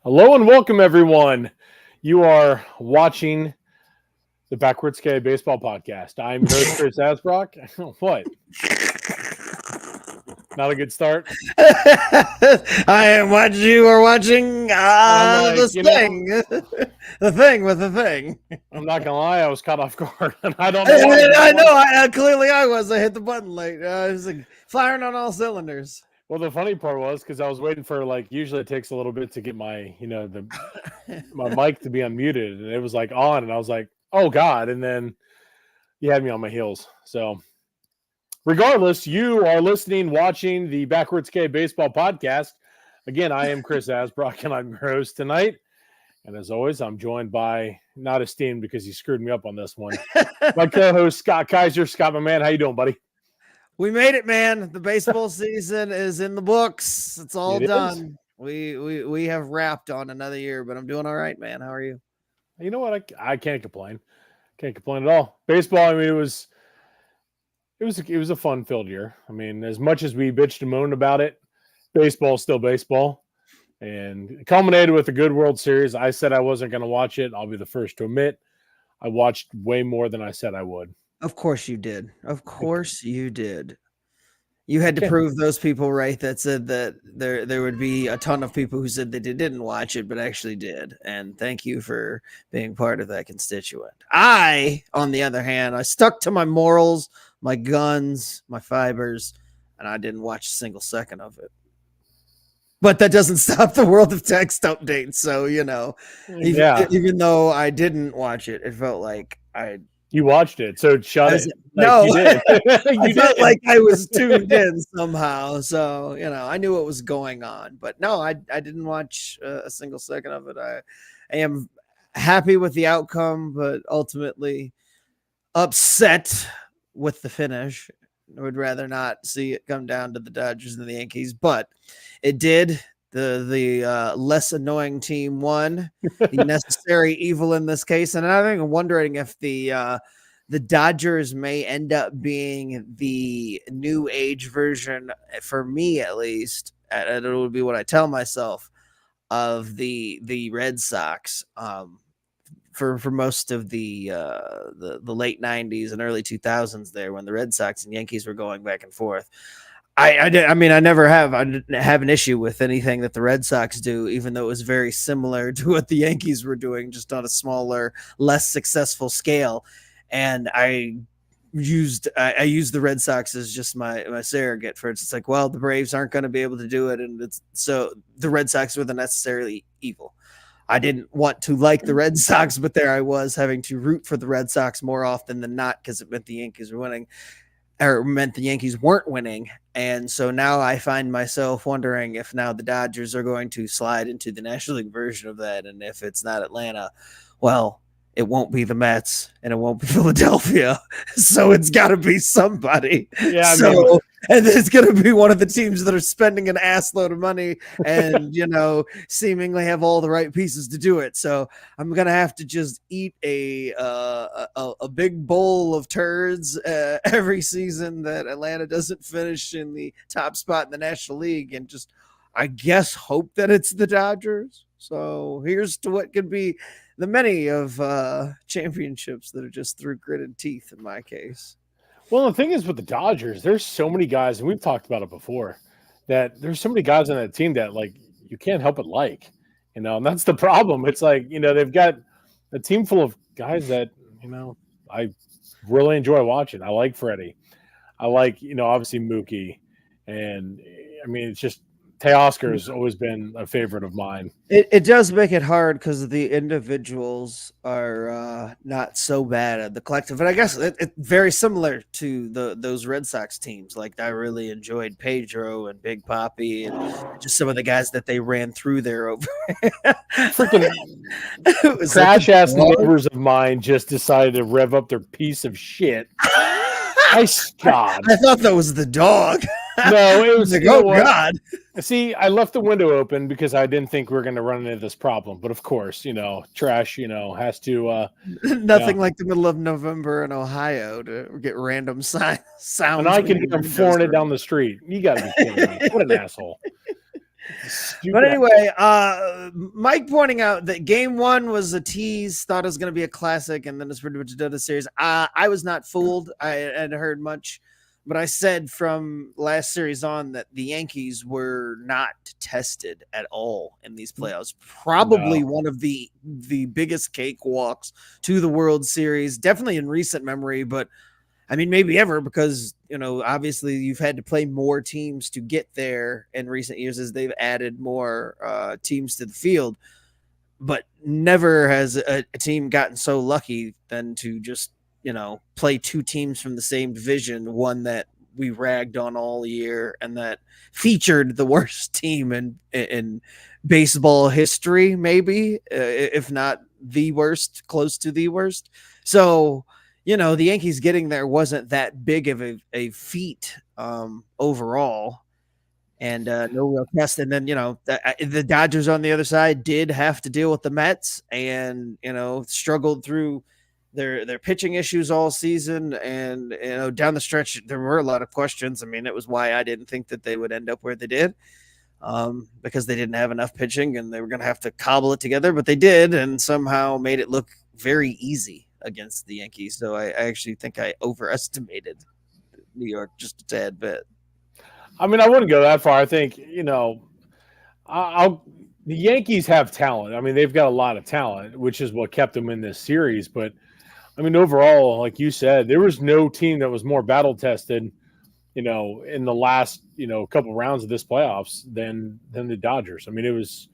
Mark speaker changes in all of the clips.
Speaker 1: Hello and welcome, everyone. You are watching the Backwards K Baseball Podcast. I'm your host, Chris Asbrock. What? Not a good start?
Speaker 2: I am what you are watching.
Speaker 1: I'm like,
Speaker 2: This thing. The thing with the thing.
Speaker 1: I'm not going to lie, I was caught off guard. And I don't know why.
Speaker 2: I know. Clearly, I was. I hit the button late. I was like, firing on all cylinders.
Speaker 1: Well, the funny part was because I was waiting for usually it takes a little bit to get my my mic to be unmuted, and it was like on, and I was like, oh God, and then you had me on my heels. So regardless, you are listening, watching the Backwards K Baseball Podcast. Again, I am Chris Asbrock, and I'm your host tonight. And as always, I'm joined by, not esteemed because he screwed me up on this one, my co-host, Scott Kaiser. Scott, my man, how you doing, buddy?
Speaker 2: We made it, man. The baseball season is in the books. It's all done.
Speaker 1: Is.
Speaker 2: We have wrapped on another year, but I'm doing all right, man. How are you?
Speaker 1: You know what? I can't complain. Can't complain at all. Baseball, I mean, it was a fun-filled year. I mean, as much as we bitched and moaned about it, baseball is still baseball. And it culminated with a good World Series. I said I wasn't going to watch it. I'll be the first to admit I watched way more than I said I would.
Speaker 2: Of course you did. Of course you did. You had to prove those people right that said that there would be a ton of people who said that they didn't watch it but actually did. And thank you for being part of that constituent. I, on the other hand, I stuck to my morals, my guns, my fibers, and I didn't watch a single second of it. But that doesn't stop the world of text updates. So, even though I didn't watch it, it felt like
Speaker 1: You watched it, so shut it.
Speaker 2: No,
Speaker 1: you did.
Speaker 2: I felt like I was tuned in somehow. So, I knew what was going on. But no, I didn't watch a single second of it. I am happy with the outcome, but ultimately upset with the finish. I would rather not see it come down to the Dodgers and the Yankees, but it did. The less annoying team won, the necessary evil in this case. And I'm wondering if the Dodgers may end up being the new age version, for me at least, and it would be what I tell myself, of the Red Sox. For most of the late 90s and early 2000s there, when the Red Sox and Yankees were going back and forth. I didn't have an issue with anything that the Red Sox do, even though it was very similar to what the Yankees were doing, just on a smaller, less successful scale. And I used the Red Sox as just my surrogate for it. It's like, well, the Braves aren't going to be able to do it, and so the Red Sox were the necessarily evil. I didn't want to like the Red Sox, but there I was having to root for the Red Sox more often than not because it meant the Yankees were winning, or meant the Yankees weren't winning. And so now I find myself wondering if now the Dodgers are going to slide into the National League version of that. And if it's not Atlanta, well, it won't be the Mets and it won't be Philadelphia. So it's got to be somebody.
Speaker 1: Yeah.
Speaker 2: And it's going to be one of the teams that are spending an ass load of money and, seemingly have all the right pieces to do it. So I'm going to have to just eat a big bowl of turds every season that Atlanta doesn't finish in the top spot in the National League, and just, I guess, hope that it's the Dodgers. So here's to what could be the many of championships that are just through gritted teeth in my case.
Speaker 1: Well, the thing is with the Dodgers, there's so many guys, and we've talked about it before, that there's so many guys on that team that you can't help but like, and that's the problem. It's like, they've got a team full of guys that, I really enjoy watching. I like Freddie. I like, obviously Mookie, and I mean, it's just Teoscar has always been a favorite of mine.
Speaker 2: It does make it hard because the individuals are not so bad at the collective. And I guess it's very similar to those Red Sox teams. Like, I really enjoyed Pedro and Big Papi and just some of the guys that they ran through there over.
Speaker 1: Freaking trash-ass neighbors of mine just decided to rev up their piece of shit. God.
Speaker 2: I thought that was the dog.
Speaker 1: No, it was
Speaker 2: like, oh God.
Speaker 1: See, I left the window open because I didn't think we were going to run into this problem. But of course, trash, has to.
Speaker 2: Nothing like the middle of November in Ohio to get random sounds.
Speaker 1: And I can hear him pouring it down the street. You got to be kidding me. What an asshole.
Speaker 2: But anyway, Mike pointing out that game one was a tease, thought it was going to be a classic, and then it's pretty much done the series. I was not fooled. I hadn't heard much, but I said from last series on that the Yankees were not tested at all in these playoffs. Probably one of the biggest cakewalks to the World Series, definitely in recent memory, but I mean, maybe ever, because, you know, obviously you've had to play more teams to get there in recent years as they've added more teams to the field. But never has a team gotten so lucky than to just, you know, play two teams from the same division, one that we ragged on all year and that featured the worst team in baseball history, maybe, if not the worst, close to the worst. So, you know, the Yankees getting there wasn't that big of a feat overall, and no real test. And then, you know, the Dodgers on the other side did have to deal with the Mets and, you know, struggled through their pitching issues all season. And, you know, down the stretch, there were a lot of questions. I mean, it was why I didn't think that they would end up where they did, because they didn't have enough pitching and they were going to have to cobble it together, but they did, and somehow made it look very easy against the Yankees. So I actually think I overestimated New York just a tad bit.
Speaker 1: I mean, I wouldn't go that far. I think, you know, the Yankees have talent. I mean, they've got a lot of talent, which is what kept them in this series. But I mean, overall, like you said, there was no team that was more battle tested, you know, in the last, you know, couple rounds of this playoffs than the Dodgers. I mean, it was,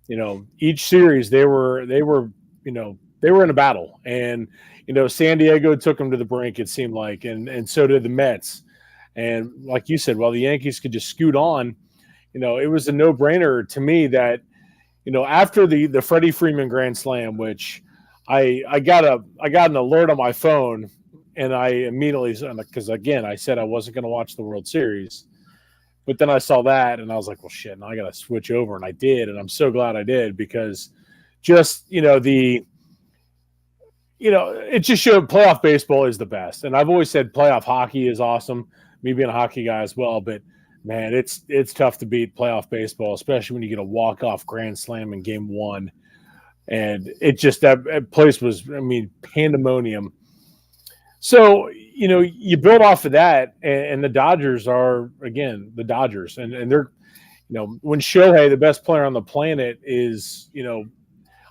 Speaker 1: you know, each series they were, you know, they were in a battle, and, you know, San Diego took them to the brink, it seemed like, and so did the Mets. And like you said, while the Yankees could just scoot on, you know, it was a no-brainer to me that, you know, after the Freddie Freeman grand slam, which I got an alert on my phone, and I immediately, because again, I said I wasn't going to watch the World Series, but then I saw that and I was like, well, shit, now I got to switch over, and I did, and I'm so glad I did, because just, you know, it just showed playoff baseball is the best. And I've always said playoff hockey is awesome, me being a hockey guy as well. But, man, it's tough to beat playoff baseball, especially when you get a walk-off grand slam in game one. And it just – that place was, I mean, pandemonium. So, you know, you build off of that, and the Dodgers are, again, the Dodgers. And they're – you know, when Shohei, the best player on the planet, is, you know,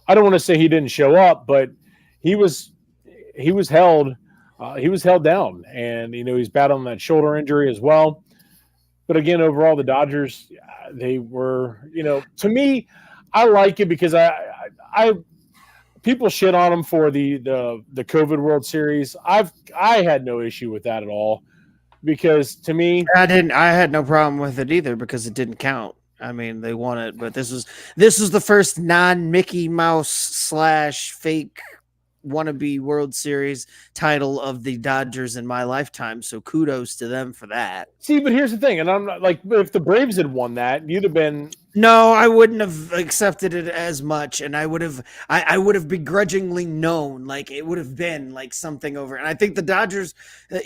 Speaker 1: I don't want to say he didn't show up, but – he was held down, and, you know, he's battling that shoulder injury as well. But again, overall, the Dodgers, they were, you know, to me, I like it because I people shit on them for the COVID World Series. I had no issue with that at all, because to me,
Speaker 2: I had no problem with it either, because it didn't count. I mean, they won it, but this was the first non-Mickey Mouse / fake wannabe World Series title of the Dodgers in my lifetime, so kudos to them for that.
Speaker 1: See, but here's the thing, and I'm not like, if the Braves had won that, you'd have been.
Speaker 2: No, I wouldn't have accepted it as much, and I would have begrudgingly known, like, it would have been like something over. And I think the Dodgers,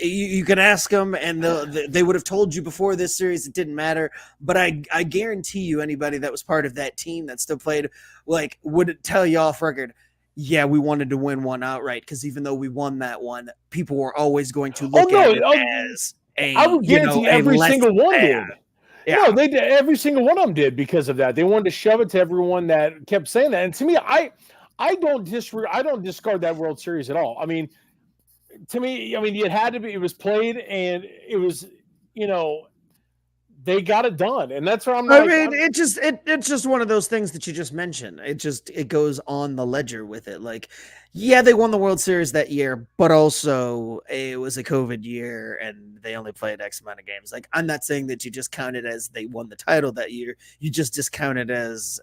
Speaker 2: you can ask them, and they would have told you before this series it didn't matter. But I guarantee you, anybody that was part of that team that still played, like, would tell you off record, yeah, we wanted to win one outright, because even though we won that one, people were always going to look at it as a.
Speaker 1: I would guarantee every single one did. Yeah. No, they did. Every single one of them did, because of that. They wanted to shove it to everyone that kept saying that. And to me, I don't discard that World Series at all. I mean, to me, I mean, it had to be. It was played, and it was, you know, they got it done, and that's where I'm.
Speaker 2: I mean, it's just one of those things that you just mentioned. It goes on the ledger with it. Like, yeah, they won the World Series that year, but also it was a COVID year, and they only played X amount of games. Like, I'm not saying that you just count it as they won the title that year. You just discount it as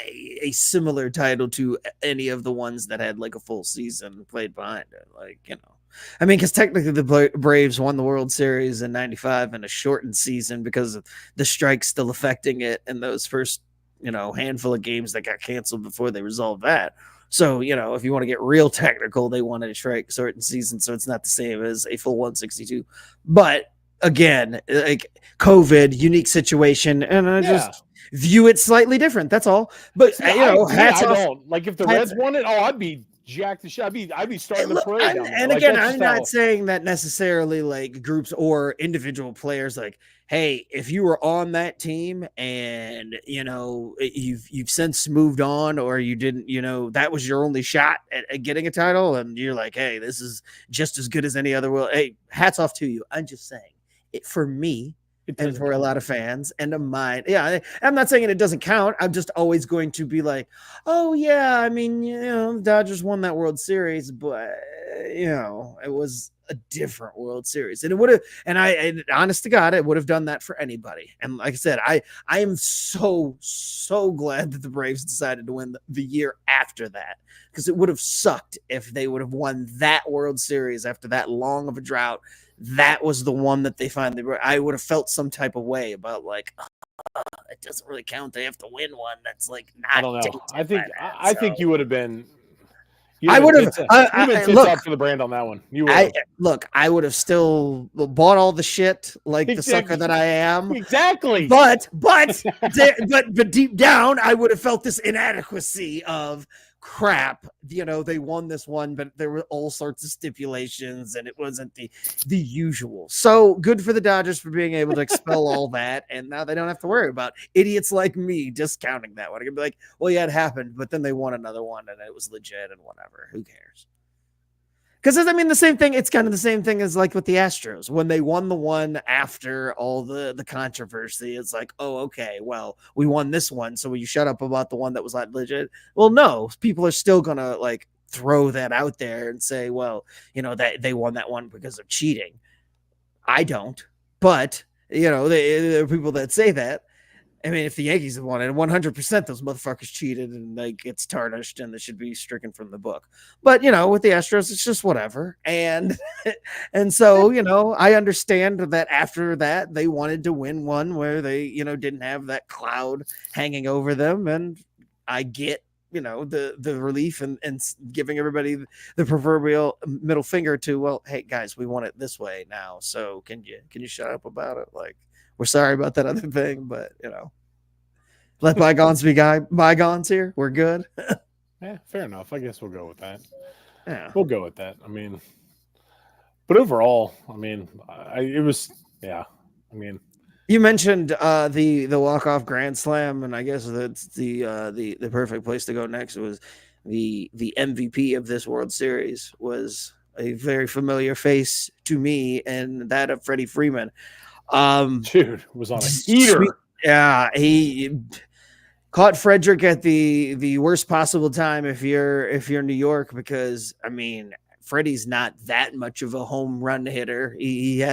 Speaker 2: a similar title to any of the ones that had like a full season played behind it. Like, you know. I mean, because technically the Braves won the World Series in '95 in a shortened season because of the strike still affecting it in those first, you know, handful of games that got canceled before they resolved that. So, you know, if you want to get real technical, they wanted a strike shortened season, so it's not the same as a full 162. But again, like, COVID, unique situation, and view it slightly different. That's all. But
Speaker 1: See,
Speaker 2: hats
Speaker 1: I
Speaker 2: off.
Speaker 1: don't like if the
Speaker 2: hats-
Speaker 1: Reds won it. Oh, I'd be jacked to shit. I'd be starting the
Speaker 2: Look,
Speaker 1: parade down there.
Speaker 2: and
Speaker 1: Like,
Speaker 2: again,
Speaker 1: that's
Speaker 2: I'm
Speaker 1: just
Speaker 2: not
Speaker 1: how-
Speaker 2: saying that necessarily like groups or individual players. Like, hey, if you were on that team and you've since moved on, or you didn't, that was your only shot at getting a title, and you're like, hey, this is just as good as any other will. Hey, hats off to you. I'm just saying, for me. And for a lot of fans and of mine. Yeah, I'm not saying it doesn't count. I'm just always going to be like, oh, yeah, I mean, the Dodgers won that World Series, but, it was a different World Series. And it would have, and honest to God, it would have done that for anybody. And like I said, I am so glad that the Braves decided to win the year after that, because it would have sucked if they would have won that World Series after that long of a drought. That was the one that they finally were. I would have felt some type of way about like, it doesn't really count. They have to win one. That's like not.
Speaker 1: I don't know. I think you would have been.
Speaker 2: I would have.
Speaker 1: Look up for the brand on that one. You would.
Speaker 2: Look. I would have still bought all the shit like the sucker that I am.
Speaker 1: Exactly.
Speaker 2: But deep down, I would have felt this inadequacy of crap. They won this one, but there were all sorts of stipulations, and it wasn't the usual. So good for the Dodgers for being able to expel all that, and now they don't have to worry about idiots like me discounting that one. I could be like, well, yeah, it happened, but then they won another one, and it was legit, and whatever. Who cares? Because the same thing. It's kind of the same thing as like with the Astros when they won the one after all the controversy. It's like, oh, okay, well, we won this one, so will you shut up about the one that was not legit? Well, no, people are still gonna like throw that out there and say, well, that they won that one because of cheating. I don't, but there are people that say that. I mean, if the Yankees have won it, 100% those motherfuckers cheated and like it's tarnished and they should be stricken from the book. But with the Astros, it's just whatever. And so I understand that after that they wanted to win one where they didn't have that cloud hanging over them, and I get the relief and giving everybody the proverbial middle finger to, well, hey guys, we want it this way now, so can you shut up about it? Like, we're sorry about that other thing, but let bygones be bygones here. We're good.
Speaker 1: Yeah, fair enough. I guess we'll go with that.
Speaker 2: Yeah,
Speaker 1: we'll go with that. I mean, but overall, I mean, it was, yeah. I mean,
Speaker 2: you mentioned the walk-off grand slam, and I guess that's the perfect place to go next. It was the MVP of this World Series was a very familiar face to me, and that of Freddie Freeman.
Speaker 1: Dude was on a heater.
Speaker 2: Yeah, he caught Frederick at the worst possible time if you're New York, because I mean, Freddie's not that much of a home run hitter. He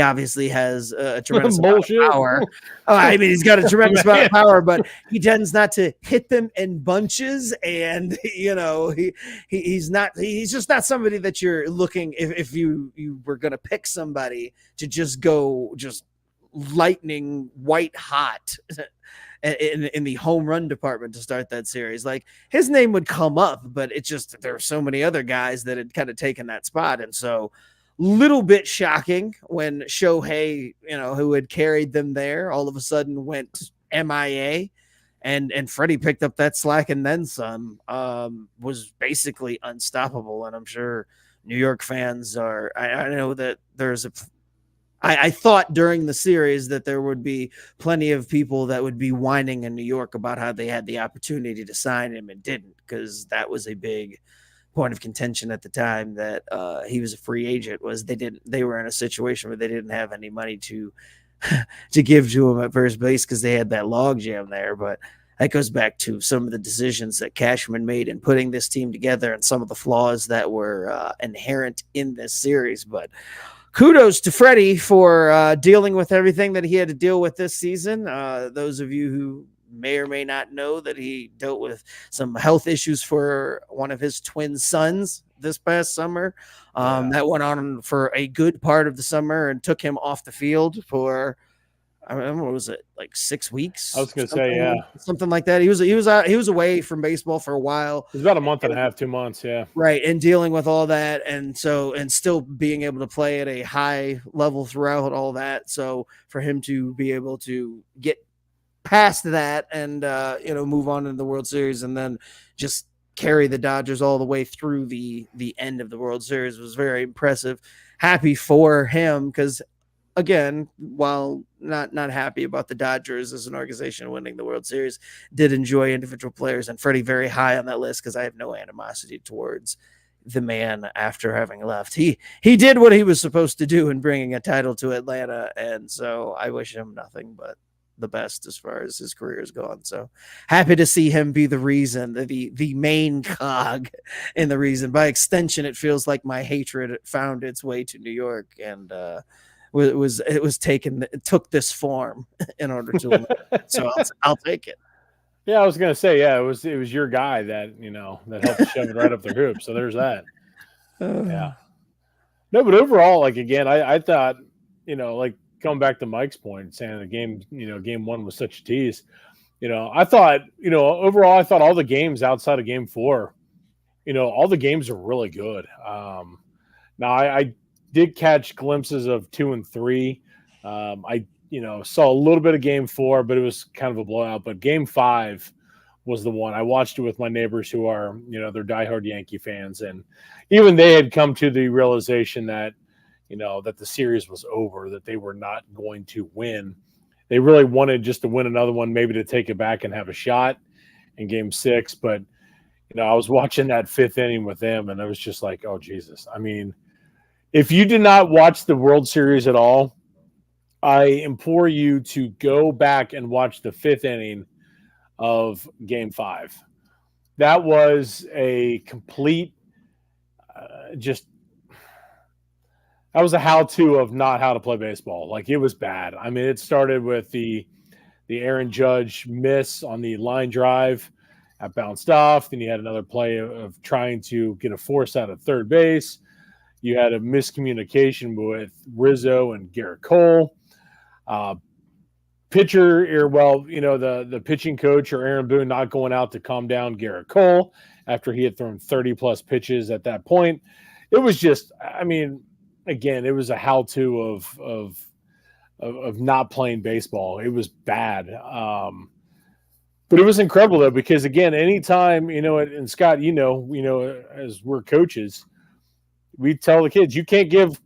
Speaker 2: obviously has a tremendous amount of power. I mean, he's got a tremendous amount of power, but he tends not to hit them in bunches. And he's just not somebody that you're looking, if you were going to pick somebody to just go just lightning white hot in the home run department to start that series. Like, his name would come up, but it's just there are so many other guys that had kind of taken that spot. And so little bit shocking when Shohei, who had carried them there, all of a sudden went MIA, and Freddie picked up that slack and then some. Was basically unstoppable. And I'm sure New York fans are, I know that there's I thought during the series that there would be plenty of people that would be whining in New York about how they had the opportunity to sign him and didn't, because that was a big point of contention at the time, that he was a free agent. Was they were in a situation where they didn't have any money to give to him at first base because they had that log jam there. But that goes back to some of the decisions that Cashman made in putting this team together and some of the flaws that were inherent in this series. But kudos to Freddie for dealing with everything that he had to deal with this season. Those of you who may or may not know that he dealt with some health issues for one of his twin sons this past summer. That went on for a good part of the summer and took him off the field for, I don't know, what was it, like 6 weeks?
Speaker 1: I was going to say, yeah,
Speaker 2: something like that. He was away from baseball for a while.
Speaker 1: It was about a month and a half, 2 months, yeah.
Speaker 2: Right, and dealing with all that, and still being able to play at a high level throughout all that. So for him to be able to get past that and move on into the World Series and then just carry the Dodgers all the way through the end of the World Series was very impressive. Happy for him because, again, while not happy about the Dodgers as an organization winning the World Series, did enjoy individual players, and Freddie very high on that list because I have no animosity towards the man after having left. He did what he was supposed to do in bringing a title to Atlanta, and so I wish him nothing but the best as far as his career is gone. So happy to see him be the reason, the main cog in the reason. By extension, it feels like my hatred found its way to New York and it took this form in order to so I'll take it.
Speaker 1: Yeah, I was gonna say, yeah, it was your guy that that helped shove it right up their hoop. So there's that. Yeah. No, but overall, like again, I thought, like going back to Mike's point, saying the game, game one was such a tease. I thought, overall, I thought all the games outside of game four, all the games are really good. Now I did catch glimpses of 2 and 3. I saw a little bit of game four, but it was kind of a blowout. But game five was the one I watched it with my neighbors who are, they're diehard Yankee fans. And even they had come to the realization that, that the series was over, that they were not going to win. They really wanted just to win another one, maybe to take it back and have a shot in game six. But, I was watching that fifth inning with them and I was just like, oh, Jesus. I mean, if you did not watch the World Series at all, I implore you to go back and watch the fifth inning of game five. That was a complete that was a how-to of not how to play baseball. Like, it was bad. I mean, it started with the Aaron Judge miss on the line drive. That bounced off. Then you had another play of trying to get a force out of third base. You had a miscommunication with Rizzo and Garrett Cole. Pitcher, the pitching coach or Aaron Boone not going out to calm down Garrett Cole after he had thrown 30-plus pitches at that point. It was just, I mean, again, it was a how-to of not playing baseball. It was bad. But it was incredible, though, because, again, anytime, and Scott, as we're coaches, we tell the kids, you can't give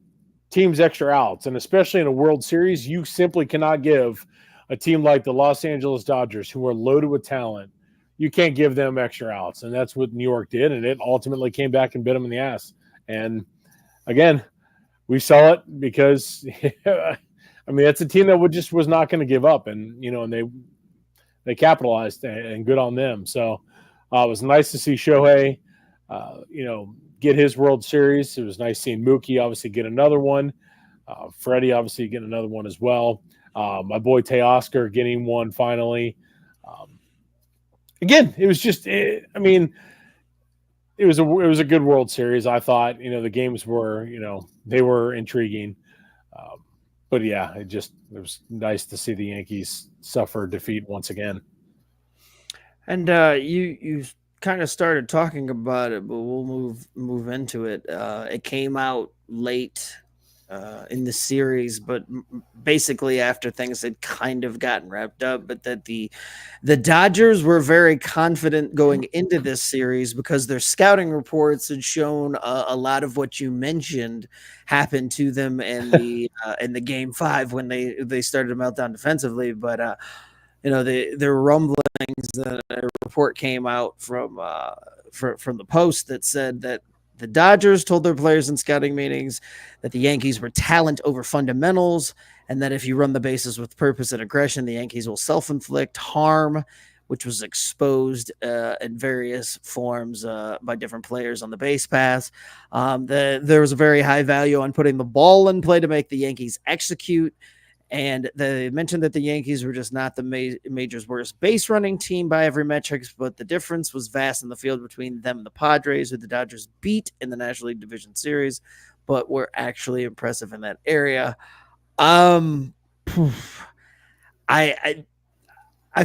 Speaker 1: teams extra outs. And especially in a World Series, you simply cannot give a team like the Los Angeles Dodgers, who are loaded with talent, you can't give them extra outs. And that's what New York did. And it ultimately came back and bit them in the ass. And again, we saw it because, I mean, that's a team that was not going to give up. And, and they capitalized, and good on them. So it was nice to see Shohei, get his World Series. It was nice seeing Mookie obviously get another one. Freddie obviously getting another one as well. My boy Teoscar getting one finally. Again, it was just, it was a good World Series. I thought, the games were, they were intriguing. But yeah, it was nice to see the Yankees suffer defeat once again.
Speaker 2: And you kind of started talking about it, but we'll move into it. It came out late in the series, but basically after things had kind of gotten wrapped up, but that the Dodgers were very confident going into this series because their scouting reports had shown a lot of what you mentioned happened to them in the game five when they started to melt down defensively. But there were rumblings that a report came out from the Post that said that the Dodgers told their players in scouting meetings that the Yankees were talent over fundamentals, and that if you run the bases with purpose and aggression, the Yankees will self-inflict harm, which was exposed in various forms by different players on the base paths. There was a very high value on putting the ball in play to make the Yankees execute. And they mentioned that the Yankees were just not the major's worst base running team by every metric, but the difference was vast in the field between them and the Padres, who the Dodgers beat in the National League Division Series, but were actually impressive in that area. I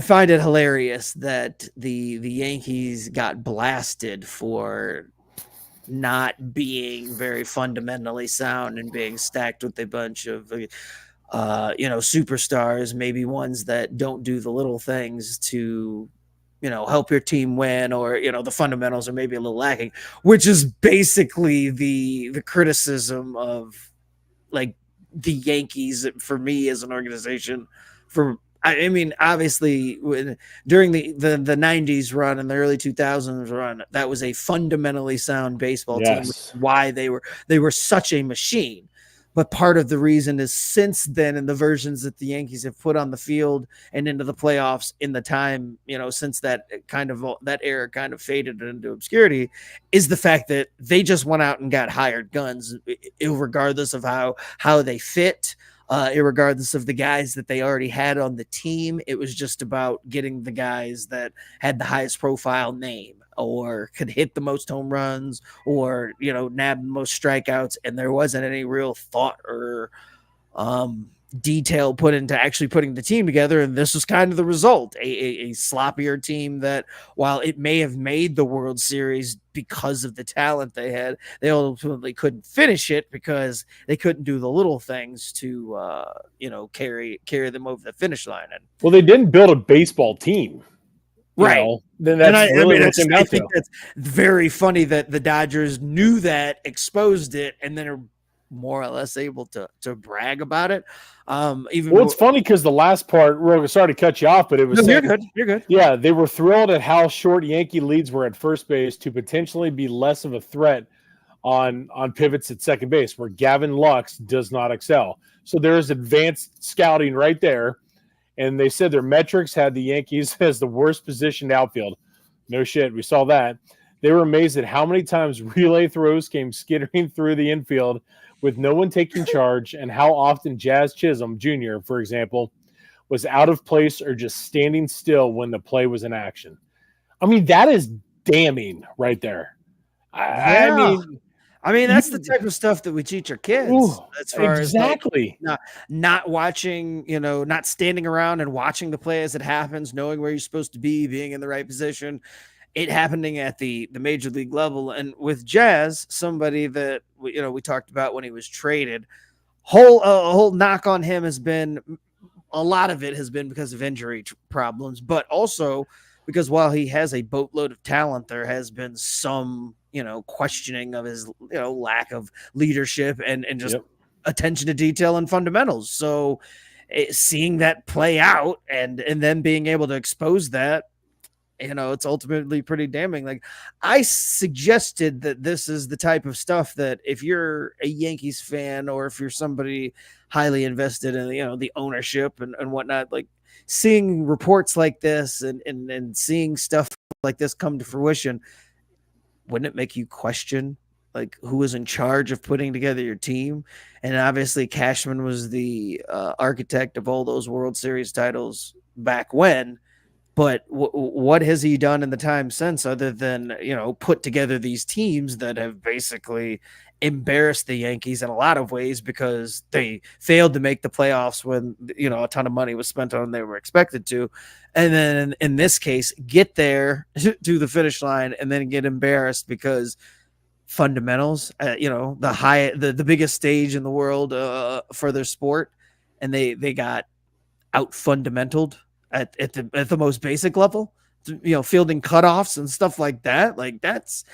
Speaker 2: find it hilarious that the Yankees got blasted for not being very fundamentally sound and being stacked with a bunch of superstars, maybe ones that don't do the little things to, help your team win, or, the fundamentals are maybe a little lacking, which is basically the criticism of like the Yankees for me as an organization. I mean, obviously, during the 90s run and the early 2000s run, that was a fundamentally sound baseball team, which is why they were such a machine. But part of the reason is since then, in the versions that the Yankees have put on the field and into the playoffs in the time, since that era kind of faded into obscurity, is the fact that they just went out and got hired guns, regardless of how they fit. Irregardless of the guys that they already had on the team, it was just about getting the guys that had the highest profile name or could hit the most home runs or, nab the most strikeouts. And there wasn't any real thought or detail put into actually putting the team together. And this was kind of the result, a sloppier team that, while it may have made the World Series because of the talent they had, they ultimately couldn't finish it because they couldn't do the little things to, carry them over the finish line. And
Speaker 1: well, they didn't build a baseball team.
Speaker 2: Right.
Speaker 1: Then that's I
Speaker 2: think that's very funny that the Dodgers knew that, exposed it, and then are more or less able to brag about it.
Speaker 1: It's funny because the last part, Rogan, sorry to cut you off, but it was
Speaker 2: you're good.
Speaker 1: Yeah, they were thrilled at how short Yankee leads were at first base to potentially be less of a threat on pivots at second base, where Gavin Lux does not excel. So there's advanced scouting right there. And they said their metrics had the Yankees as the worst positioned outfield. No shit, we saw that. They were amazed at how many times relay throws came skittering through the infield with no one taking charge, and how often Jazz Chisholm Jr., for example, was out of place or just standing still when the play was in action. I mean, that is damning right there.
Speaker 2: I mean, that's the type of stuff that we teach our kids.
Speaker 1: As far exactly.
Speaker 2: As not watching, not standing around and watching the play as it happens, knowing where you're supposed to be, being in the right position, it happening at the major league level. And with Jazz, somebody that, we talked about when he was traded, a whole knock on him has been, a lot of it has been because of injury problems, but also because while he has a boatload of talent, there has been some, questioning of his, lack of leadership and just attention to detail and fundamentals. So seeing that play out and then being able to expose that, it's ultimately pretty damning. Like, I suggested that this is the type of stuff that if you're a Yankees fan or if you're somebody highly invested in, the ownership and whatnot, like seeing reports like this and seeing stuff like this come to fruition, wouldn't it make you question like who was in charge of putting together your team? And obviously Cashman was the architect of all those World Series titles back when, but what has he done in the time since other than, put together these teams that have basically embarrassed the Yankees in a lot of ways because they failed to make the playoffs when, a ton of money was spent on them they were expected to. And then in this case, get there to the finish line and then get embarrassed because fundamentals, the biggest stage in the world for their sport, and they got out fundamentaled at the most basic level, fielding cutoffs and stuff like that. Like that's,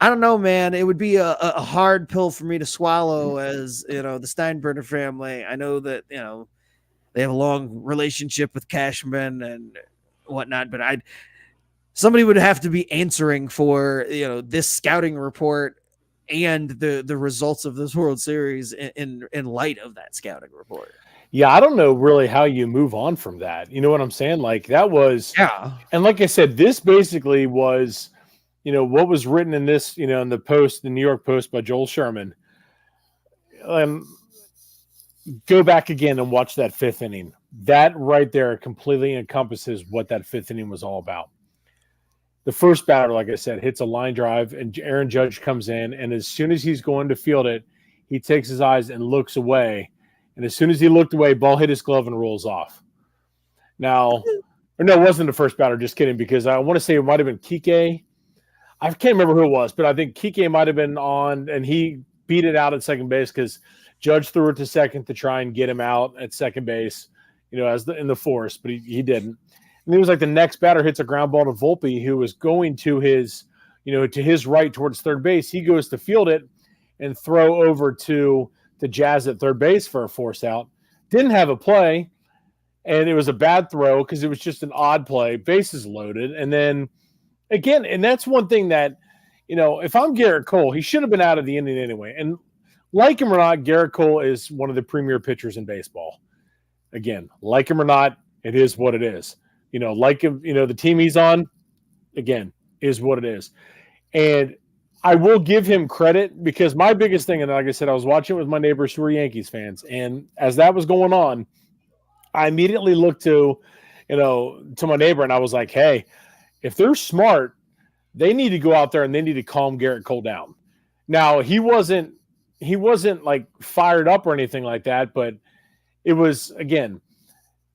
Speaker 2: I don't know, man. It would be a hard pill for me to swallow as, the Steinbrenner family. I know that, they have a long relationship with Cashman and whatnot, but somebody would have to be answering for, this scouting report and the results of this World Series in light of that scouting report.
Speaker 1: Yeah, I don't know really how you move on from that. You know what I'm saying? Like that was, and like I said, this basically was, what was written in this, in the Post, the New York Post by Joel Sherman. Go back again and watch that fifth inning. That right there completely encompasses what that fifth inning was all about. The first batter, like I said, hits a line drive, and Aaron Judge comes in, and as soon as he's going to field it, he takes his eyes and looks away. And as soon as he looked away, ball hit his glove and rolls off. Now, or no, it wasn't the first batter, just kidding, because I want to say it might have been Kike. I can't remember who it was, but I think Kike might have been on, and he beat it out at second base because Judge threw it to second to try and get him out at second base, in the force, but he didn't. And it was like the next batter hits a ground ball to Volpe, who was going to his right towards third base. He goes to field it and throw over to Jazz at third base for a force out. Didn't have a play, and it was a bad throw because it was just an odd play, bases loaded. And then again, and that's one thing that, if I'm Garrett Cole, he should have been out of the inning anyway. And like him or not, Garrett Cole is one of the premier pitchers in baseball. Again, like him or not, it is what it is. Like him, the team he's on, again, is what it is. And I will give him credit because my biggest thing, and like I said, I was watching it with my neighbors who were Yankees fans. And as that was going on, I immediately looked to my neighbor and I was like, hey, if they're smart, they need to go out there and they need to calm Garrett Cole down. Now, he wasn't like fired up or anything like that, but it was, again,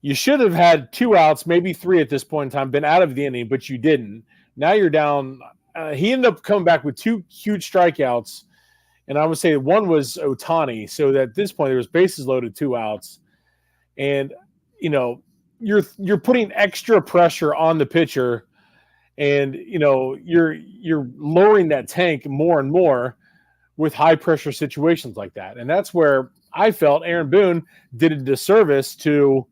Speaker 1: you should have had 2 outs, maybe 3 at this point in time, been out of the inning, but you didn't. Now you're down. He ended up coming back with 2 huge strikeouts, and I would say one was Ohtani. So that at this point, there was bases loaded, 2 outs, and you're putting extra pressure on the pitcher, and you're lowering that tank more and more with high pressure situations like that, and that's where I felt Aaron Boone did a disservice to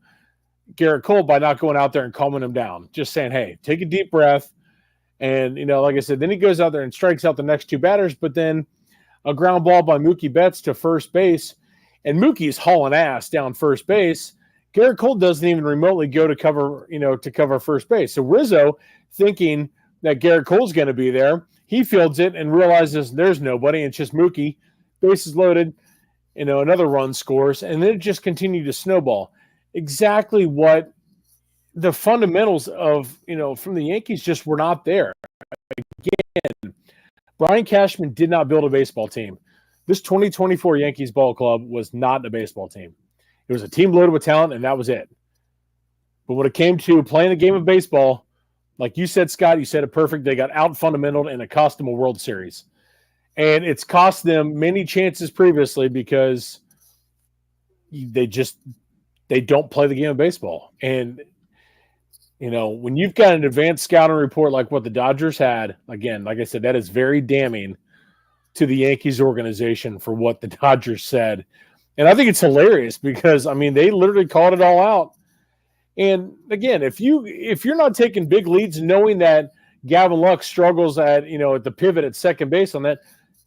Speaker 1: Garrett Cole by not going out there and calming him down, just saying, hey, take a deep breath. And, like I said, then he goes out there and strikes out the next 2 batters, but then a ground ball by Mookie Betts to first base, and Mookie's hauling ass down first base. Garrett Cole doesn't even remotely go to cover first base. So Rizzo, thinking that Garrett Cole's going to be there, he fields it and realizes there's nobody. It's just Mookie, bases loaded, another run scores, and then it just continued to snowball. Exactly what the fundamentals of, from the Yankees just were not there. Again, Brian Cashman did not build a baseball team. This 2024 Yankees ball club was not a baseball team. It was a team loaded with talent, and that was it. But when it came to playing a game of baseball, like you said, Scott, you said it perfect. They got out fundamentaled, and it cost them a World Series. And it's cost them many chances previously because they don't play the game of baseball. And, when you've got an advanced scouting report like what the Dodgers had, again, like I said, that is very damning to the Yankees organization for what the Dodgers said. And I think it's hilarious because, they literally called it all out. And again, if you're not taking big leads, knowing that Gavin Lux struggles at the pivot at second base on that,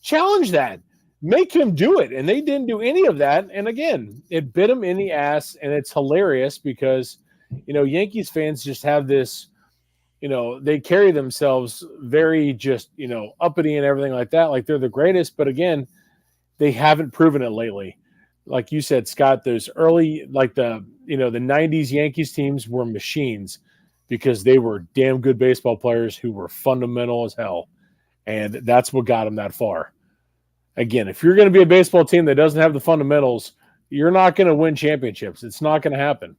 Speaker 1: challenge that. Make him do it. And they didn't do any of that. And again, it bit him in the ass, and it's hilarious because, Yankees fans just have this, they carry themselves very just, uppity and everything like that, like they're the greatest. But again, they haven't proven it lately. Like you said, Scott, those early, like the 90s Yankees teams were machines because they were damn good baseball players who were fundamental as hell. And that's what got them that far. Again, if you're going to be a baseball team that doesn't have the fundamentals, you're not going to win championships. It's not going to happen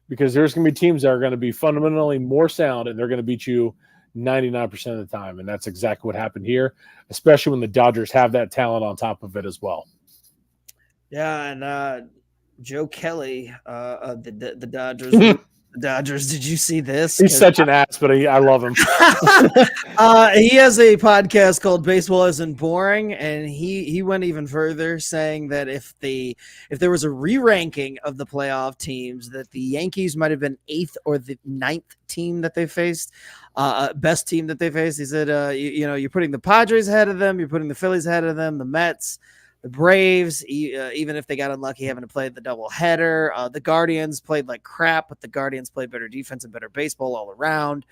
Speaker 1: because there's going to be teams that are going to be fundamentally more sound and they're going to beat you 99% of the time. And that's exactly what happened here, especially when the Dodgers have that talent on top of it as well.
Speaker 2: Yeah, and Joe Kelly, the Dodgers. The Dodgers. Did you see this?
Speaker 1: He's such an ass, but I love him.
Speaker 2: He has a podcast called Baseball Isn't Boring, and he went even further, saying that if there was a re-ranking of the playoff teams, that the Yankees might have been 8th or the 9th team that they faced, best team that they faced. He said, you're putting the Padres ahead of them, you're putting the Phillies ahead of them, the Mets, the Braves, even if they got unlucky having to play the doubleheader. The Guardians played like crap, but the Guardians played better defense and better baseball all around.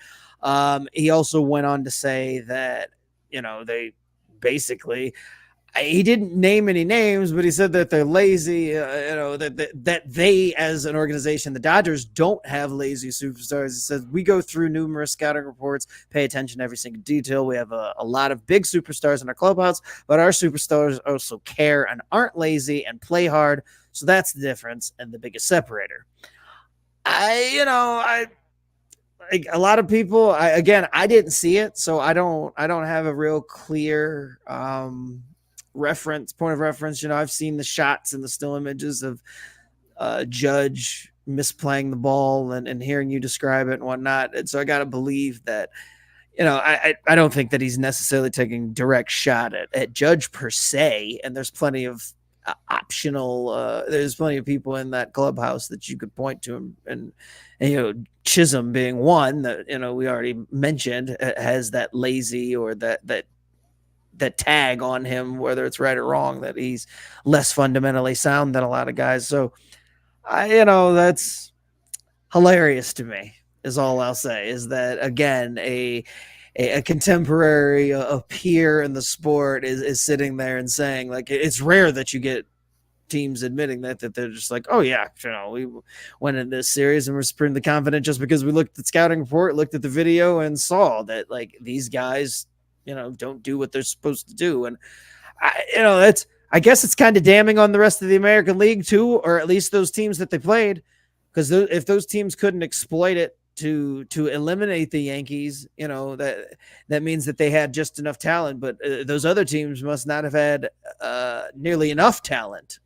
Speaker 2: He also went on to say that, they basically, he didn't name any names, but he said that they're lazy, that they, as an organization, the Dodgers don't have lazy superstars. He says, we go through numerous scouting reports, pay attention to every single detail. We have a lot of big superstars in our clubhouse, but our superstars also care and aren't lazy and play hard. So that's the difference and the biggest separator. A lot of people, I didn't see it, so I don't have a real clear point of reference, I've seen the shots and the still images of Judge misplaying the ball and hearing you describe it and whatnot. And so I got to believe that, I don't think that he's necessarily taking direct shot at Judge per se. And there's plenty of optional, there's plenty of people in that clubhouse that you could point to, and Chisholm being one that, we already mentioned, has that lazy or that tag on him, whether it's right or wrong, that he's less fundamentally sound than a lot of guys. So that's hilarious to me, is all I'll say, is that, again, a contemporary, a peer in the sport is sitting there and saying, like, it's rare that you get teams admitting that they're just like, oh yeah, we went in this series and we're supremely confident just because we looked at the scouting report, looked at the video, and saw that, like, these guys, don't do what they're supposed to do. And I guess it's kind of damning on the rest of the American League too, or at least those teams that they played, because if those teams couldn't exploit it to eliminate the Yankees, that means that they had just enough talent, but those other teams must not have had nearly enough talent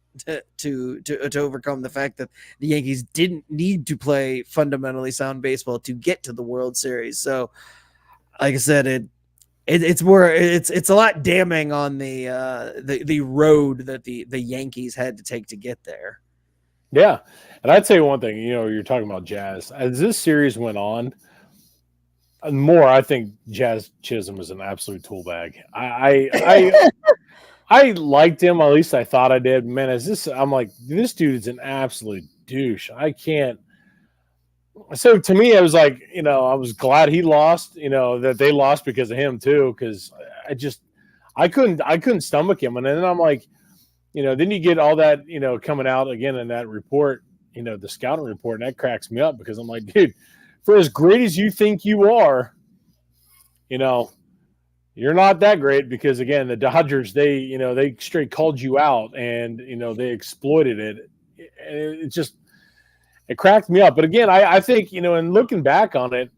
Speaker 2: to overcome the fact that the Yankees didn't need to play fundamentally sound baseball to get to the World Series. So, like I said, it's a lot damning on the road that the Yankees had to take to get there.
Speaker 1: Yeah. And I'd say one thing, you're talking about Jazz. As this series went on, I think Jazz Chisholm is an absolute tool bag. I liked him, at least I thought I did. Man, I'm like, this dude is an absolute douche. I can't. So to me, I was like, I was glad he lost, that they lost because of him too, because I couldn't stomach him. And then I'm like, then you get all that, coming out again in that report, the scouting report, and that cracks me up, because I'm like, dude, for as great as you think you are, you're not that great, because again, the Dodgers, they straight called you out, and, they exploited it. It cracked me up. But again, I think, in looking back on it,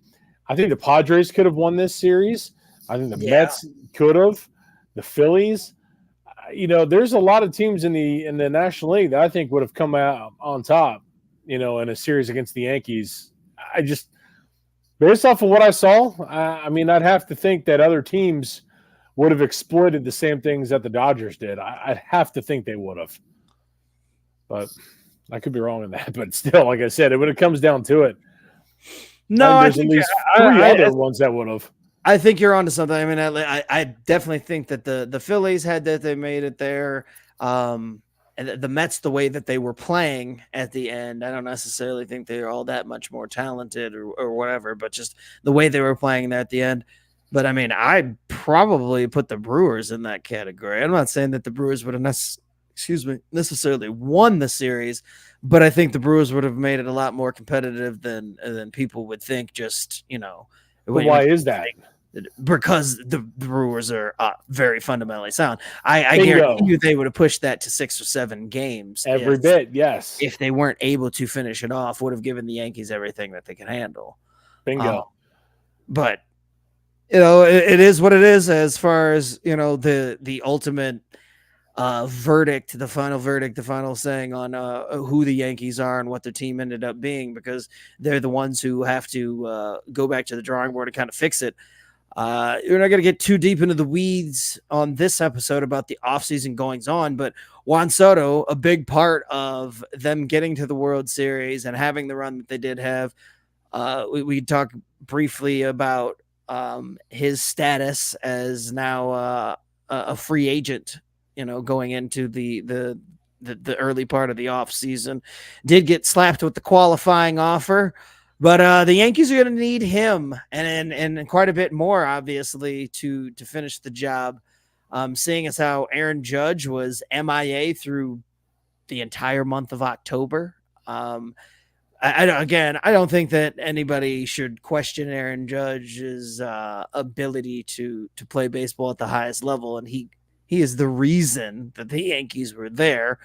Speaker 1: I think the Padres could have won this series. I think the Mets could have, the Phillies. There's a lot of teams in the National League that I think would have come out on top, in a series against the Yankees. Based off of what I saw, I'd have to think that other teams would have exploited the same things that the Dodgers did. I'd have to think they would have. But I could be wrong in that. But still, like I said, when it comes down to it, there's at least three other ones that would have.
Speaker 2: I think you're onto something. I definitely think that the Phillies had that, they made it there. And the Mets, the way that they were playing at the end, I don't necessarily think they're all that much more talented or whatever, but just the way they were playing there at the end. But I'd probably put the Brewers in that category. I'm not saying that the Brewers would have necessarily won the series, but I think the Brewers would have made it a lot more competitive than people would think. Just,
Speaker 1: why is that?
Speaker 2: Because the Brewers are very fundamentally sound. I guarantee you they would have pushed that to 6 or 7 games.
Speaker 1: Every bit, yes.
Speaker 2: If they weren't able to finish it off, would have given the Yankees everything that they can handle.
Speaker 1: Bingo.
Speaker 2: But, it is what it is, as far as, the ultimate verdict, the final saying on who the Yankees are and what their team ended up being, because they're the ones who have to go back to the drawing board and kind of fix it. We're not going to get too deep into the weeds on this episode about the offseason goings on, but Juan Soto, a big part of them getting to the World Series and having the run that they did have. We talked briefly about his status as now a free agent, going into the early part of the offseason. Did get slapped with the qualifying offer. But the Yankees are going to need him and quite a bit more, obviously, to finish the job. Seeing as how Aaron Judge was MIA through the entire month of October. I don't think that anybody should question Aaron Judge's ability to play baseball at the highest level, and he is the reason that the Yankees were there.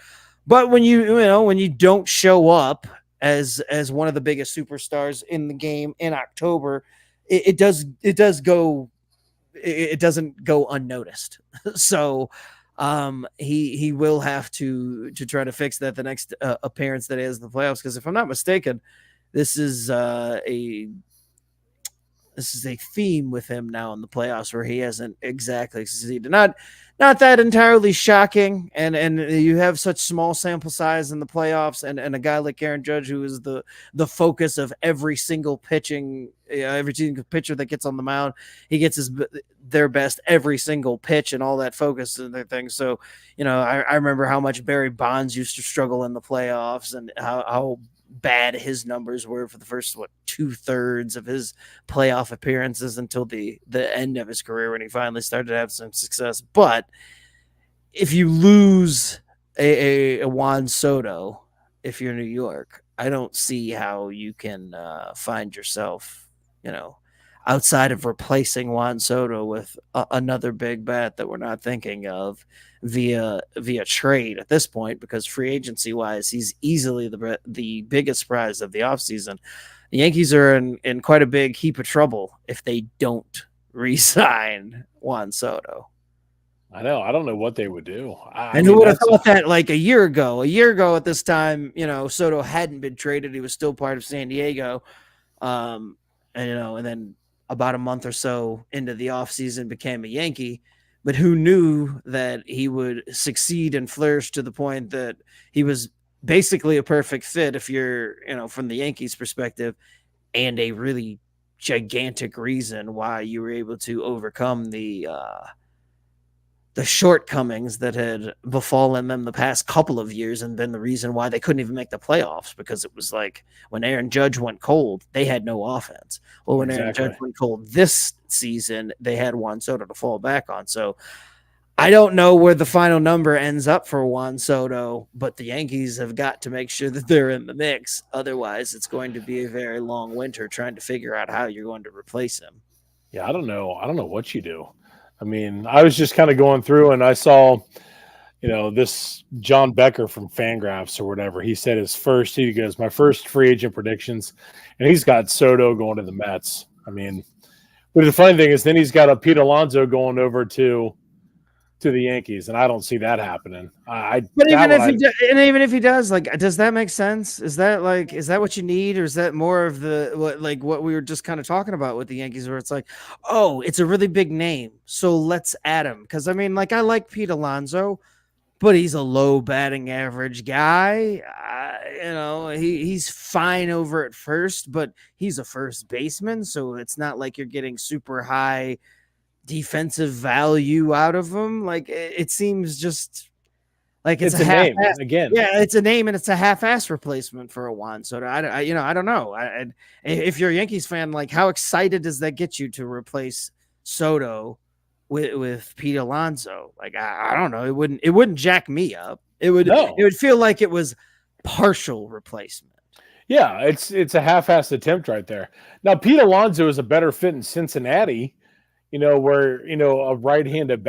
Speaker 2: But when you don't show up as one of the biggest superstars in the game in October, it doesn't go unnoticed. So he will have to try to fix that the next appearance that he has in the playoffs. Because if I'm not mistaken, this is a theme with him now in the playoffs where he hasn't exactly succeeded. Not that entirely shocking, and you have such small sample size in the playoffs, and a guy like Aaron Judge, who is the focus of every single every single pitcher that gets on the mound, he gets their best every single pitch and all that focus and their thing. So, I remember how much Barry Bonds used to struggle in the playoffs, and how bad his numbers were for the first 2/3 of his playoff appearances until the end of his career when he finally started to have some success. But if you lose a Juan Soto, if you're New York, I don't see how you can find yourself, outside of replacing Juan Soto with another big bat that we're not thinking of via trade at this point, because free agency wise, he's easily the biggest prize of the offseason. The Yankees are in quite a big heap of trouble if they don't re-sign Juan Soto.
Speaker 1: I know. I don't know what they would do.
Speaker 2: And who would have thought that like a year ago at this time, Soto hadn't been traded. He was still part of San Diego. And then about a month or so into the offseason became a Yankee. But who knew that he would succeed and flourish to the point that he was basically a perfect fit if you're, from the Yankees perspective, and a really gigantic reason why you were able to overcome the shortcomings that had befallen them the past couple of years and been the reason why they couldn't even make the playoffs, because it was like when Aaron Judge went cold, they had no offense. Well, when Aaron Judge went cold this season, they had Juan Soto to fall back on. So I don't know where the final number ends up for Juan Soto, but the Yankees have got to make sure that they're in the mix. Otherwise, it's going to be a very long winter trying to figure out how you're going to replace him.
Speaker 1: Yeah, I don't know. I don't know what you do. I mean, I was just kind of going through and I saw, this John Becker from Fangraphs or whatever. He said he goes, my first free agent predictions, and he's got Soto going to the Mets. I mean, but the funny thing is then he's got a Pete Alonso going over to the Yankees, and I don't see that happening.
Speaker 2: Even if he does, like, does that make sense? Is that what you need, or is that more of what we were just kind of talking about with the Yankees, where it's like, oh, it's a really big name, so let's add him? Because I mean, like, I like Pete Alonso, but he's a low batting average guy. He's fine over at first, but he's a first baseman, so it's not like you're getting super high defensive value out of him. Like, it seems just like it's a name again. Yeah, it's a name, and it's a half-ass replacement for a Juan Soto. I don't know. If you're a Yankees fan, like, how excited does that get you to replace Soto with Pete Alonso? Like, I don't know. It wouldn't jack me up. It would feel like it was partial replacement.
Speaker 1: Yeah, it's a half-assed attempt right there. Now, Pete Alonso is a better fit in Cincinnati, where, a right-handed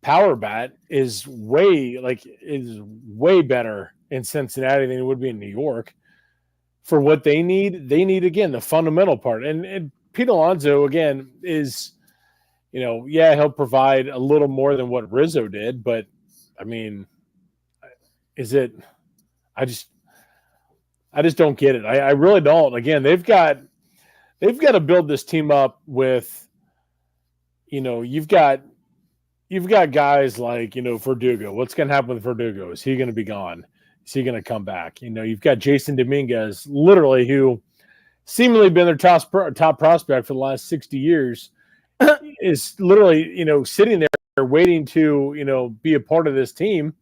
Speaker 1: power bat is way better in Cincinnati than it would be in New York. For what they need again, the fundamental part. And Pete Alonso, again, is, he'll provide a little more than what Rizzo did, but I mean, I just don't get it. I really don't. Again, they've got to build this team up with, you've got guys like, Verdugo. What's going to happen with Verdugo? Is he going to be gone? Is he going to come back? You've got Jason Dominguez, literally, who seemingly been their top prospect for the last 60 years, is literally, sitting there waiting to, be a part of this team.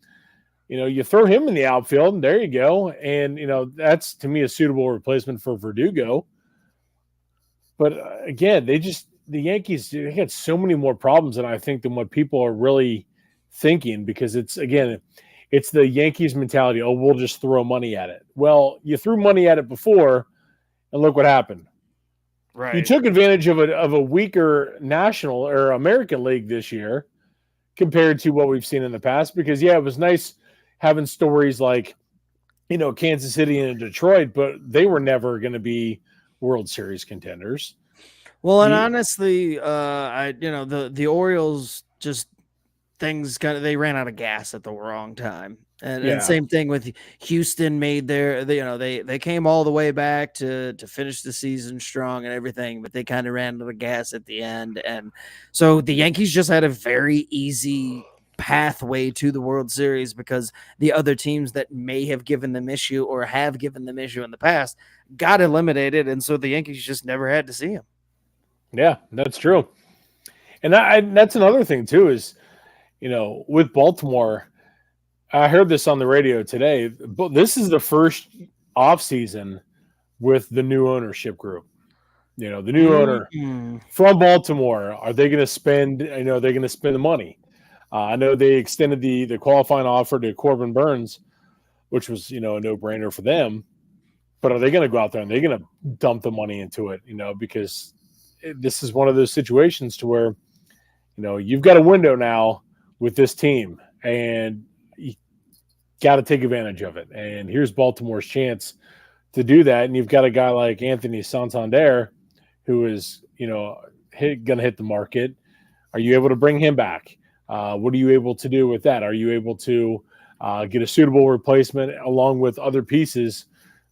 Speaker 1: You throw him in the outfield, and there you go. And, that's, to me, a suitable replacement for Verdugo. But, again, the Yankees, they had so many more problems than I think than what people are really thinking, because it's the Yankees mentality. Oh, we'll just throw money at it. Well, you threw money at it before, and look what happened. Right. You took advantage of a weaker National or American League this year compared to what we've seen in the past, because, it was nice having stories like, Kansas City and Detroit, but they were never going to be World Series contenders.
Speaker 2: Well, and honestly, the Orioles things they ran out of gas at the wrong time. And
Speaker 1: Yeah.
Speaker 2: same thing with Houston made they came all the way back to finish the season strong and everything, but they kind of ran out of gas at the end. And so the Yankees just had a very easy pathway to the World Series because the other teams that may have given them issue or have given them issue in the past got eliminated. And so the Yankees just never had to see him.
Speaker 1: Yeah, that's true. And that's another thing too is, with Baltimore, I heard this on the radio today, but this is the first offseason with the new ownership group. The new owner from Baltimore. Are they going to spend, they're going to spend the money? I know they extended the qualifying offer to Corbin Burns, which was, a no-brainer for them. But are they going to go out there and they're going to dump the money into it, because this is one of those situations to where, you've got a window now with this team and you got to take advantage of it. And here's Baltimore's chance to do that. And you've got a guy like Anthony Santander who is, going to hit the market. Are you able to bring him back? What are you able to do with that? Are you able to get a suitable replacement along with other pieces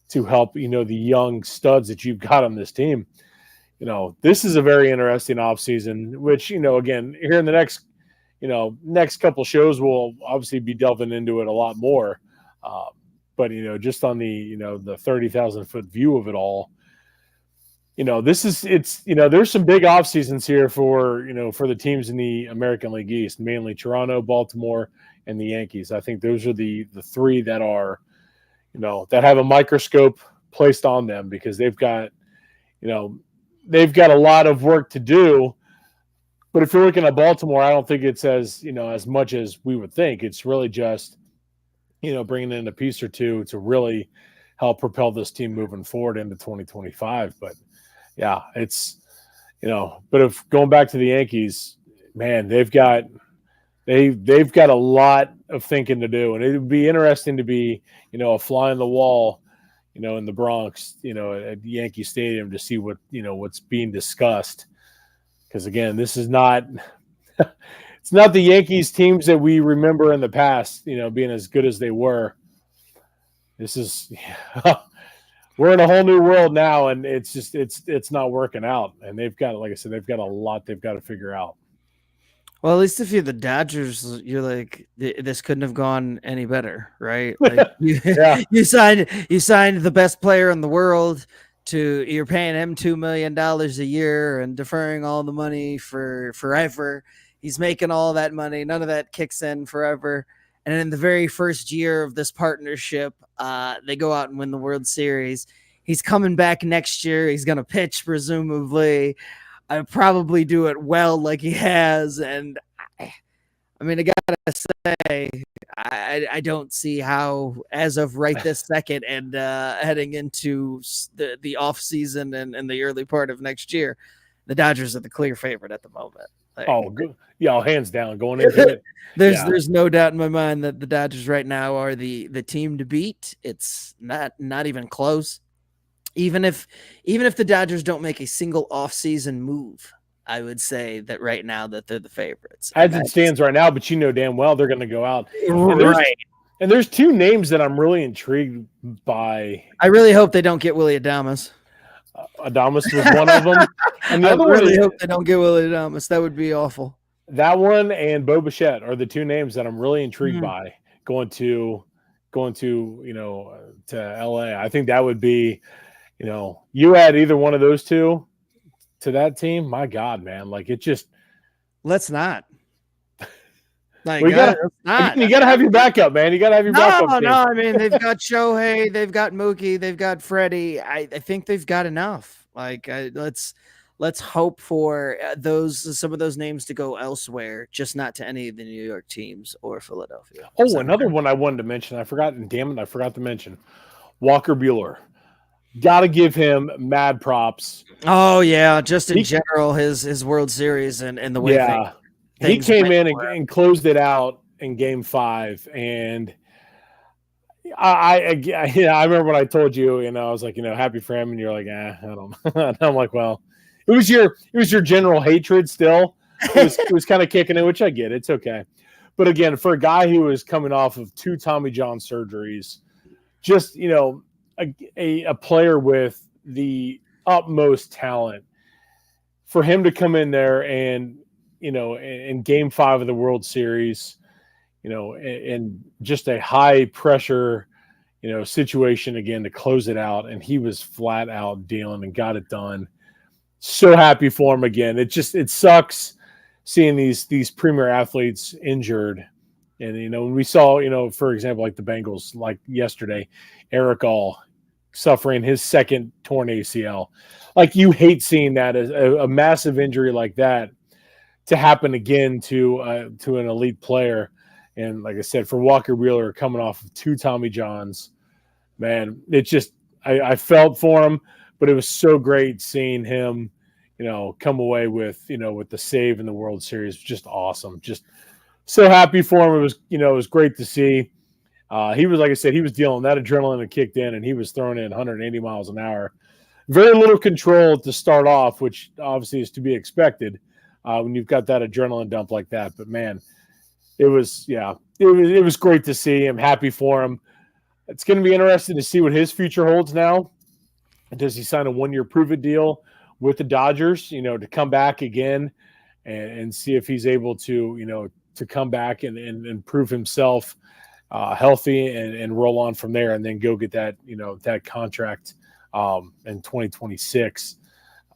Speaker 1: to help, the young studs that you've got on this team? This is a very interesting offseason, which, again, here in the next couple shows, we'll obviously be delving into it a lot more. But, just on the 30,000 foot view of it all, there's some big off seasons here for the teams in the American League East, mainly Toronto, Baltimore, and the Yankees. I think those are the three that are, that have a microscope placed on them because they've got a lot of work to do. But if you're looking at Baltimore, I don't think it's as much as we would think. It's really just, bringing in a piece or two to really help propel this team moving forward into 2025. But yeah, it's, but if going back to the Yankees, man, they've got a lot of thinking to do. And it would be interesting to be, a fly on the wall, in the Bronx, at Yankee Stadium to see what's being discussed. Because again, this is not it's not the Yankees teams that we remember in the past, being as good as they were. This is we're in a whole new world now, and it's just it's not working out. And they've got, like I said, they've got a lot they've got to figure out.
Speaker 2: Well, at least if you're the Dodgers, you're like, this couldn't have gone any better, right? Like you signed the best player in the world you're paying him $2 million a year and deferring all the money for forever. He's making all that money. None of that kicks in forever. And in the very first year of this partnership, they go out and win the World Series. He's coming back next year. He's going to pitch, presumably. I probably do it well like he has. And I mean, I got to say, I don't see how, as of right this second and heading into the off season and the early part of next year, the Dodgers are the clear favorite at the moment. Like,
Speaker 1: good. Yeah, hands down going into it.
Speaker 2: There's no doubt in my mind that the Dodgers right now are the team to beat. It's not even close. Even if the Dodgers don't make a single offseason move, I would say that right now that they're the favorites.
Speaker 1: As it stands right now, but damn well they're going to go out.
Speaker 2: Right.
Speaker 1: And there's two names that I'm really intrigued by.
Speaker 2: I really hope they don't get Willy Adames.
Speaker 1: Adames was one of them. And the
Speaker 2: I
Speaker 1: other
Speaker 2: really
Speaker 1: one,
Speaker 2: hope they don't get Willy Adames. That would be awful.
Speaker 1: That one and Bo Bichette are the two names that I'm really intrigued by going to to LA. I think that would be, you add either one of those two to that team. My God, man, like it just.
Speaker 2: Let's not. Like,
Speaker 1: you got to have your backup, man. You got to have your backup.
Speaker 2: No, I mean, they've got Shohei, they've got Mookie, they've got Freddie. I think they've got enough. Like, let's hope for some of those names to go elsewhere, just not to any of the New York teams or Philadelphia.
Speaker 1: Oh, another one I wanted to mention. I forgot to mention Walker Buehler. Got to give him mad props.
Speaker 2: Oh yeah, just in general, his World Series and the way
Speaker 1: he came in and closed it out in Game 5, and I remember when I told you, I was like, happy for him, and you're like, I don't know. And I'm like, well, it was your general hatred still. It was kind of kicking in, which I get. It's okay, But again, for a guy who was coming off of 2 Tommy John surgeries, just, a player with the utmost talent, for him to come in there and, in game 5 of the World Series, and just a high pressure, situation again to close it out. And he was flat out dealing and got it done. So happy for him again. It sucks seeing these premier athletes injured. And, when we saw, for example, like the Bengals, like yesterday, Eric All suffering his second torn ACL. Like, you hate seeing that as a massive injury like that to happen again to an elite player. And like I said, for Walker Buehler coming off of 2 Tommy Johns, man, I felt for him, but it was so great seeing him, come away with, with the save in the World Series. Just awesome. Just so happy for him. It was great to see. He was, like I said, he was dealing, that adrenaline had kicked in, and he was throwing in 180 miles an hour. Very little control to start off, which obviously is to be expected when you've got that adrenaline dump like that. But man, it was great to see. I'm happy for him. It's going to be interesting to see what his future holds now. Does he sign a 1-year prove-it deal with the Dodgers, to come back again and see if he's able to, to come back and prove himself healthy and roll on from there, and then go get that, that contract in 2026.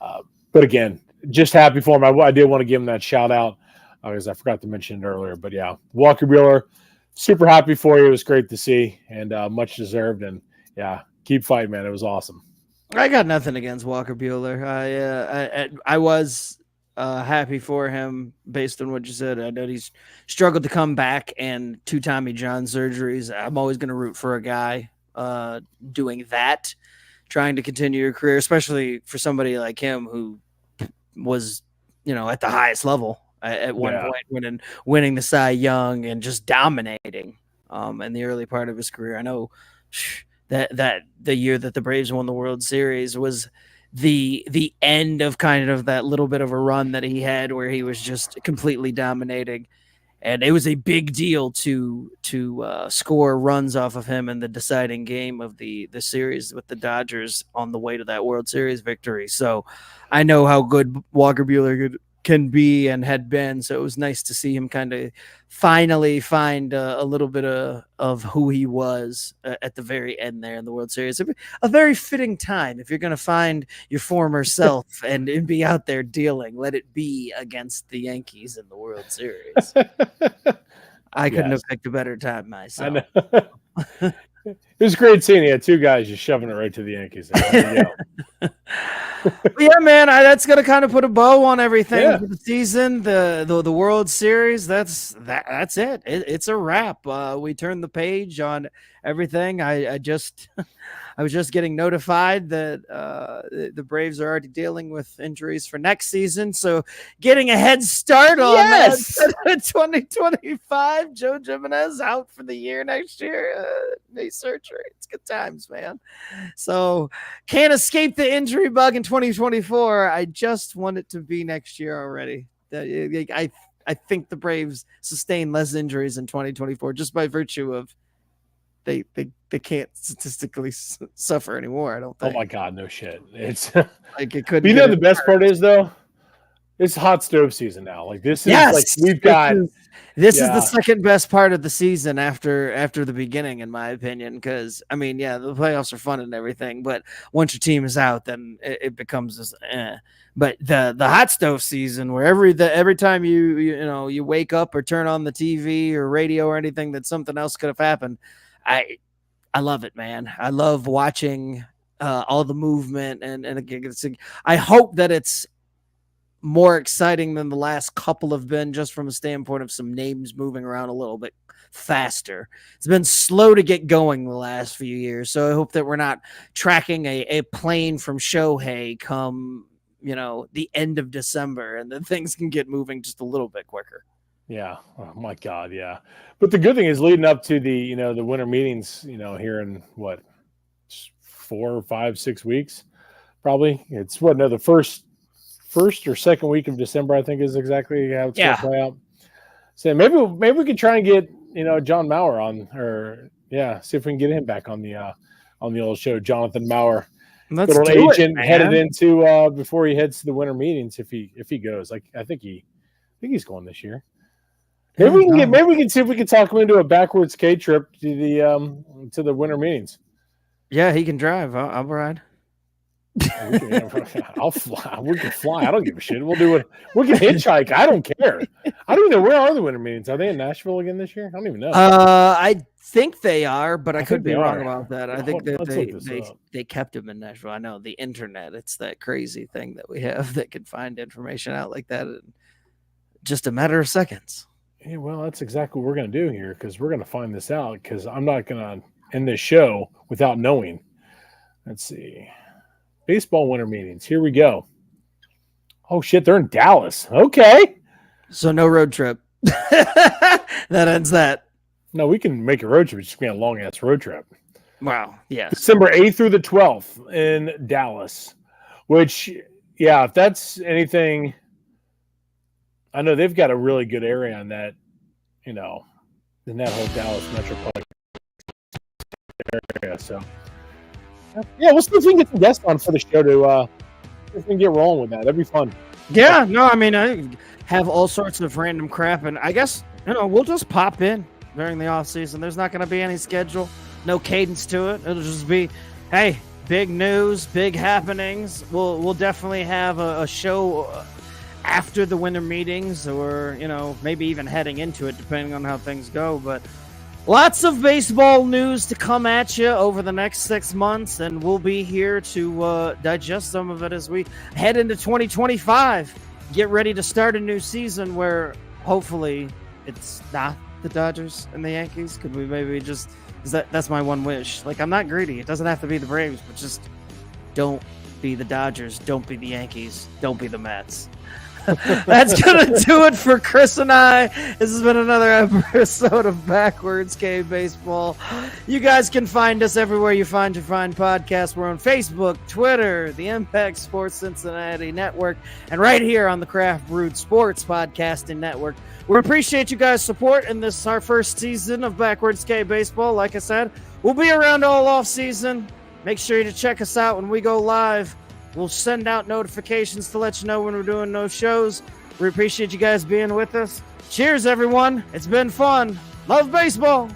Speaker 1: But again, just happy for him. I did want to give him that shout out because I forgot to mention it earlier. But yeah, Walker Buehler, super happy for you. It was great to see, and much deserved. And yeah, keep fighting, man. It was awesome.
Speaker 2: I got nothing against Walker Buehler. I was happy for him based on what you said. I know he's struggled to come back, and 2 Tommy John surgeries. I'm always going to root for a guy doing that, trying to continue your career, especially for somebody like him who was, at the highest level at one point, winning the Cy Young and just dominating in the early part of his career. I know that the year that the Braves won the World Series was the end of kind of that little bit of a run that he had where he was just completely dominating. And it was a big deal to score runs off of him in the deciding game of the series with the Dodgers on the way to that World Series victory. So I know how good Walker Buehler can be and had been. So it was nice to see him kind of finally find a little bit of who he was at the very end there in the World Series. A very fitting time. If you're going to find your former self and be out there dealing, let it be against the Yankees in the World Series. I couldn't have picked a better time myself.
Speaker 1: I know. It was great seeing you. 2 guys just shoving it right to the Yankees.
Speaker 2: Yeah, man, that's gonna kind of put a bow on everything for the season. The World Series. That's it. It's a wrap. We turned the page on everything. I was just getting notified that the Braves are already dealing with injuries for next season. So getting a head start on 2025. Joe Jimenez out for the year next year. Knee surgery. It's good times, man. So can't escape the injury bug in 2024. I just want it to be next year already. I think the Braves sustain less injuries in 2024 just by virtue of they can't statistically suffer anymore. I don't think.
Speaker 1: Oh my God, no shit. It's
Speaker 2: like it could.
Speaker 1: The best part is though, it's hot stove season now. Like this is like we've got.
Speaker 2: This is the second best part of the season after the beginning, in my opinion. Because I mean, the playoffs are fun and everything, but once your team is out, then it becomes just But the hot stove season, where every time you wake up or turn on the TV or radio or anything, that something else could have happened. I love it, man. I love watching all the movement, and again, I hope that it's more exciting than the last couple have been, just from a standpoint of some names moving around a little bit faster. It's been slow to get going the last few years, so I hope that we're not tracking a plane from Shohei come the end of December, and then things can get moving just a little bit quicker.
Speaker 1: Yeah. Oh my God. Yeah. But the good thing is leading up to the, the winter meetings, here in 4, 5, 6 weeks, probably. It's the first or second week of December, I think is exactly how it's going to play out. So maybe we could try and get John Maurer on, or see if we can get him back on the old show. Jonathan Maurer,
Speaker 2: Let's
Speaker 1: good old
Speaker 2: do
Speaker 1: agent,
Speaker 2: it,
Speaker 1: headed into before he heads to the winter meetings. If he goes, like I think he's going this year. Maybe we can see if we can talk him into a backwards K trip to the winter meetings.
Speaker 2: Yeah, he can drive. I'll ride.
Speaker 1: I'll fly. We can fly. I don't give a shit. We'll do it. We can hitchhike. I don't care. I don't even know, where are the winter meetings. Are they in Nashville again this year? I don't even know.
Speaker 2: I think they are, but I could be wrong about that. I think that they kept them in Nashville. I know the internet. It's that crazy thing that we have that can find information out like that in just a matter of seconds.
Speaker 1: Yeah, well, that's exactly what we're going to do here, because we're going to find this out, because I'm not going to end this show without knowing. Let's see. Baseball winter meetings. Here we go. Oh, shit. They're in Dallas. Okay.
Speaker 2: So no road trip. That ends that.
Speaker 1: No, we can make a road trip. It's just going to be a long-ass road trip.
Speaker 2: Wow. Yes.
Speaker 1: December 8th through the 12th in Dallas, which, if that's anything, I know they've got a really good area on that, in that whole Dallas metropolitan area. So, we'll see if we can get some guests on for the show to see if we can get rolling with that. That'd be fun.
Speaker 2: Yeah, no, I mean, I have all sorts of random crap, and I guess, we'll just pop in during the off season. There's not going to be any schedule, no cadence to it. It'll just be, hey, big news, big happenings. We'll definitely have a show after the winter meetings, or maybe even heading into it, depending on how things go. But lots of baseball news to come at you over the next 6 months, and we'll be here to digest some of it as we head into 2025. Get ready to start a new season where hopefully it's not the Dodgers and the Yankees. Could we maybe just, that's my one wish. Like, I'm not greedy. It doesn't have to be the Braves, but just don't be the Dodgers. Don't be the Yankees. Don't be the Mets. That's gonna do it for Chris and I. This has been another episode of Backwards K Baseball. You guys can find us everywhere you find your fine podcasts. We're on Facebook, Twitter, the Impact Sports Cincinnati Network, and right here on the Craft Brewed Sports Podcasting Network. We appreciate you guys' support in this, our first season of Backwards K Baseball. Like I said, we'll be around all off season. Make sure to check us out when we go live. We'll send out notifications to let you know when we're doing those shows. We appreciate you guys being with us. Cheers, everyone. It's been fun. Love baseball.